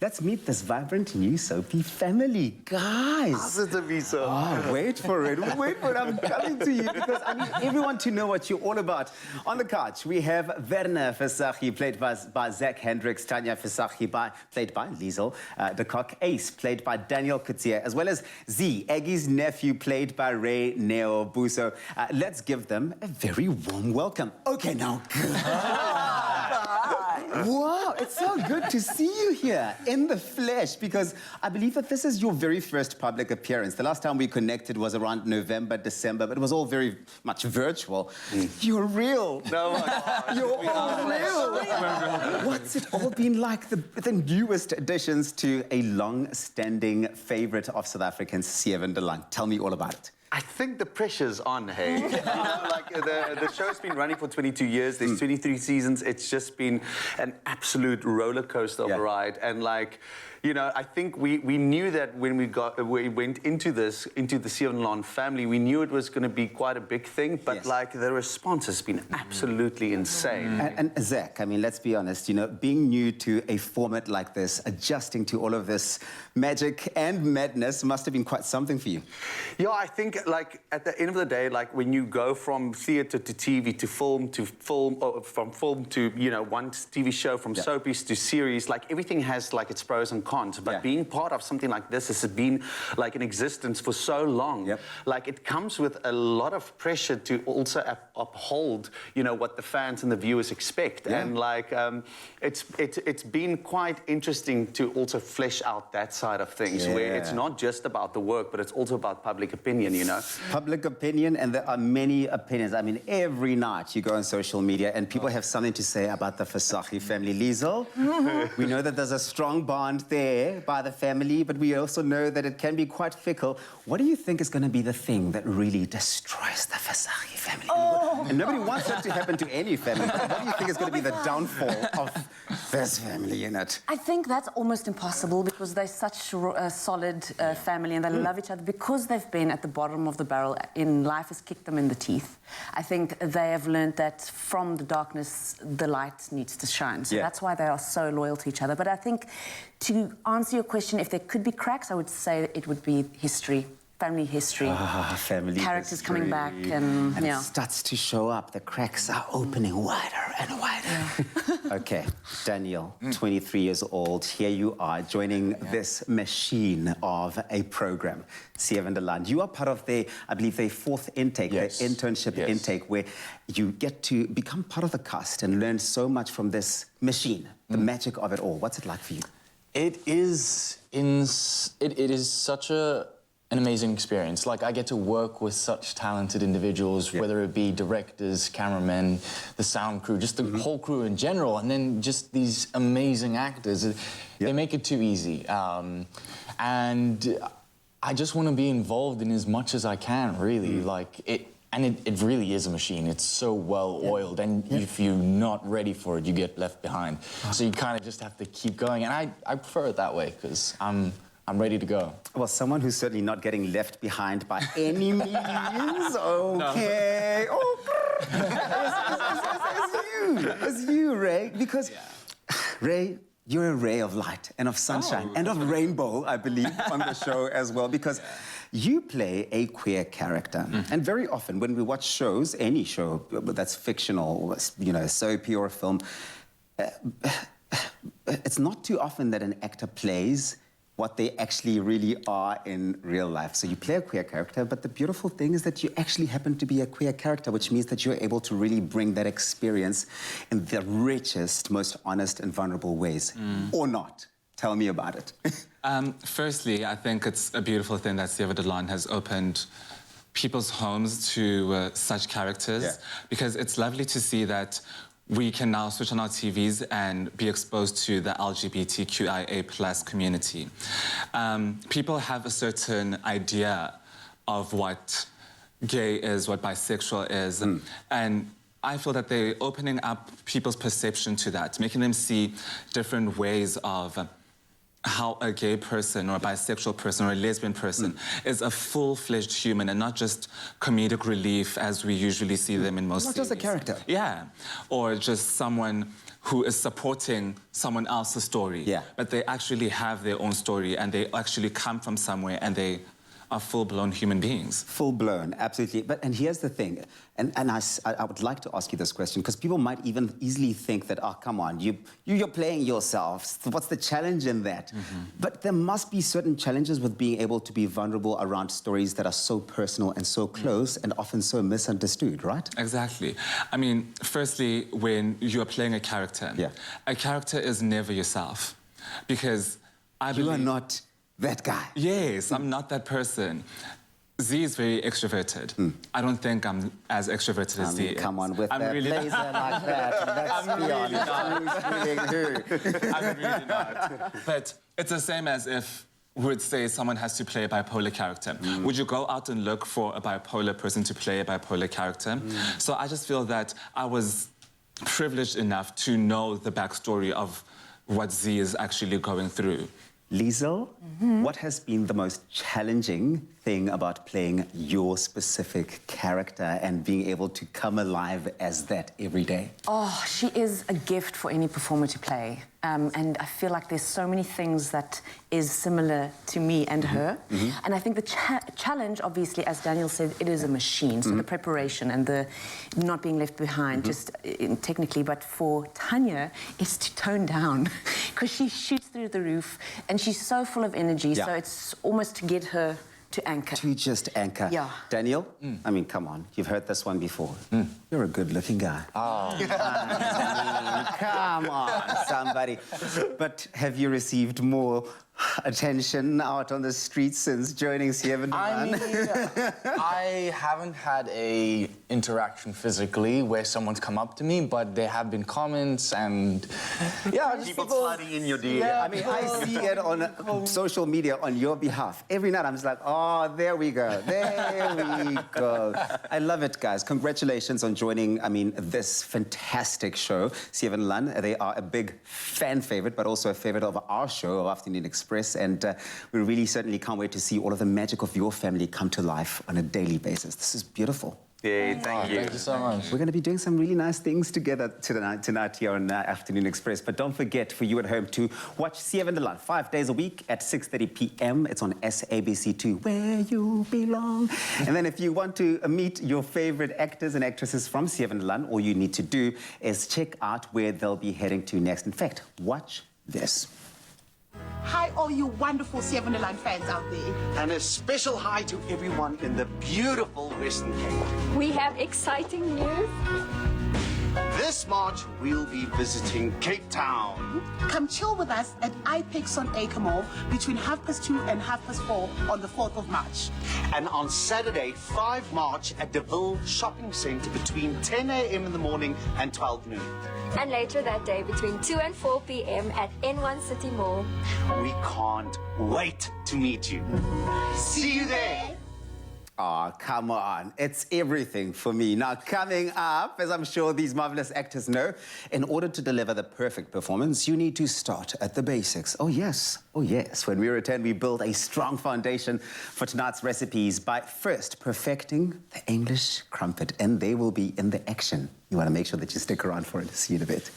Let's meet this vibrant new soapy family. Guys! Oh, wait for it. Wait for it. I'm coming to you because I need everyone to know what you're all about. On the couch, we have Werner Visagie, played by Zach Hendricks, Tanya Visagie, played by Liesel, de Kock Ace, played by Daniel Kutsia, as well as Z, Aggie's nephew, played by Ray Neo Buso. Let's give them a very warm welcome. Okay, now. Wow, it's so good to see you here in the flesh, because I believe that this is your very first public appearance. The last time we connected was around November, December, but it was all very much virtual. You're real. No, you're all real. What's it all been like, the newest additions to a long-standing favorite of South Africans, Seven de Laan? Tell me all about it. I think the pressure's on, hey. You know, like the show's been running for 22 years. There's 23 seasons. It's just been an absolute roller coaster of a ride. And like, you know, I think we knew that when we went into the Seven de Laan family, we knew it was going to be quite a big thing. But like, the response has been absolutely insane. And Zach, I mean, let's be honest. You know, being new to a format like this, adjusting to all of this magic and madness must have been quite something for you. Yeah, I think like at the end of the day, like when you go from theatre to TV to film, or from film to, you know, one TV show, from soapies to series, like everything has like its pros and cons. But being part of something like this has been like in existence for so long. Like it comes with a lot of pressure to also uphold, you know, what the fans and the viewers expect. And like it's been quite interesting to also flesh out that side of things, where it's not just about the work, but it's also about public opinion, you know. Public opinion, and there are many opinions. I mean, every night you go on social media and people have something to say about the Visagie family. Liesel, we know that there's a strong bond there by the family, but we also know that it can be quite fickle. What do you think is going to be the thing that really destroys the Visagie family? And nobody wants that to happen to any family, but what do you think is going to be the downfall of this family unit? I think that's almost impossible, because they're such a solid family, and they love each other because they've been at the bottom of the barrel in life, has kicked them in the teeth. I think they have learned that from the darkness the light needs to shine, so that's why they are so loyal to each other. But I think, to answer your question, if there could be cracks, I would say it would be history. Family history, family characters history. coming back, and it starts to show up. The cracks are opening wider and wider. Okay, Daniel, 23 years old. Here you are joining this machine of a program, Seven de Laan. You are part of the, I believe, the fourth intake, the internship intake, where you get to become part of the cast and learn so much from this machine, the magic of it all. What's it like for you? It is such an amazing experience. Like, I get to work with such talented individuals, whether it be directors, cameramen, the sound crew, just the whole crew in general, and then just these amazing actors. They make it too easy. And I just want to be involved in as much as I can, really. Like, it really is a machine. It's so well oiled, and if you're not ready for it, you get left behind. So you kind of just have to keep going, and I prefer it that way, because I'm ready to go. Well, someone who's certainly not getting left behind by any means. Okay. It's you, Ray. Because, Ray, you're a ray of light and of sunshine and of rainbow, I believe, on the show as well. Because you play a queer character. And very often when we watch shows, any show that's fictional, you know, soapy or a film, it's not too often that an actor plays what they actually really are in real life. So you play a queer character, but the beautiful thing is that you actually happen to be a queer character, which means that you're able to really bring that experience in the richest, most honest and vulnerable ways. Or not. Tell me about it. Firstly, I think it's a beautiful thing that Seven de Laan has opened people's homes to such characters, because it's lovely to see that we can now switch on our TVs and be exposed to the LGBTQIA+ community. People have a certain idea of what gay is, what bisexual is, and I feel that they're opening up people's perception to that, making them see different ways of how a gay person or a bisexual person or a lesbian person is a full-fledged human and not just comedic relief as we usually see them in most series. Not just a character. Yeah, or just someone who is supporting someone else's story. Yeah. But they actually have their own story and they actually come from somewhere and they are full-blown human beings. Full-blown, absolutely. And here's the thing, and I would like to ask you this question, because people might even easily think that, oh, come on, you're playing yourself. What's the challenge in that? But there must be certain challenges with being able to be vulnerable around stories that are so personal and so close and often so misunderstood, right? Exactly. I mean, firstly, when you're playing a character, a character is never yourself. Because I believe... You are not that guy. Yes, I'm not that person. Z is very extroverted. I don't think I'm as extroverted as Z is. Come on, with I'm that really blazer like that. Let's be honest. Who's feeling who? I'm really not. But it's the same as if we would say someone has to play a bipolar character. Would you go out and look for a bipolar person to play a bipolar character? So I just feel that I was privileged enough to know the backstory of what Z is actually going through. Liesel, what has been the most challenging thing about playing your specific character and being able to come alive as that every day? Oh, she is a gift for any performer to play. And I feel like there's so many things that is similar to me and her. And I think the challenge, obviously, as Daniel said, it is a machine. So the preparation and the not being left behind, just technically. But for Tanya, it's to tone down because she shoots through the roof and she's so full of energy. So it's almost to get her to anchor. To just anchor. Yeah. Daniel, I mean, come on. You've heard this one before. You're a good-looking guy. Oh. Come on, somebody. But have you received more attention out on the streets since joining Seven? I mean, I haven't had a interaction physically where someone's come up to me, but there have been comments and just People sliding in your DM. I mean, I see it on social media on your behalf. Every night I'm just like, oh, there we go. There we go. I love it, guys. Congratulations on joining, I mean, this fantastic show, Seven Laan. They are a big fan favorite, but also a favorite of our show, of Afternoon Express. And we really certainly can't wait to see all of the magic of your family come to life on a daily basis. This is beautiful. Yeah, thank you. Thank you so much. We're going to be doing some really nice things together tonight here on Afternoon Express. But don't forget, for you at home, to watch Seven Laan 5 days a week at 6:30 p.m. It's on SABC2, where you belong. And then if you want to meet your favorite actors and actresses from Seven Laan, all you need to do is check out where they'll be heading to next. In fact, watch this. Hi, all you wonderful Seven Laan fans out there. And a special hi to everyone in the beautiful Western Cape. We have exciting news. This March, we'll be visiting Cape Town. Come chill with us at IPEX on Acre Mall between 2:30 and 4:30 on the 4th of March. And on Saturday, 5 March, at the Ville Shopping Centre between 10 a.m. in the morning and 12 noon. And later that day between 2 and 4 p.m. at N1 City Mall. We can't wait to meet you. See you there. Oh, come on. It's everything for me. Now, coming up, as I'm sure these marvelous actors know, in order to deliver the perfect performance, you need to start at the basics. Oh, yes. Oh, yes. When we return, we build a strong foundation for tonight's recipes by first perfecting the English crumpet, and they will be in the action. You want to make sure that you stick around for it. See you in a bit.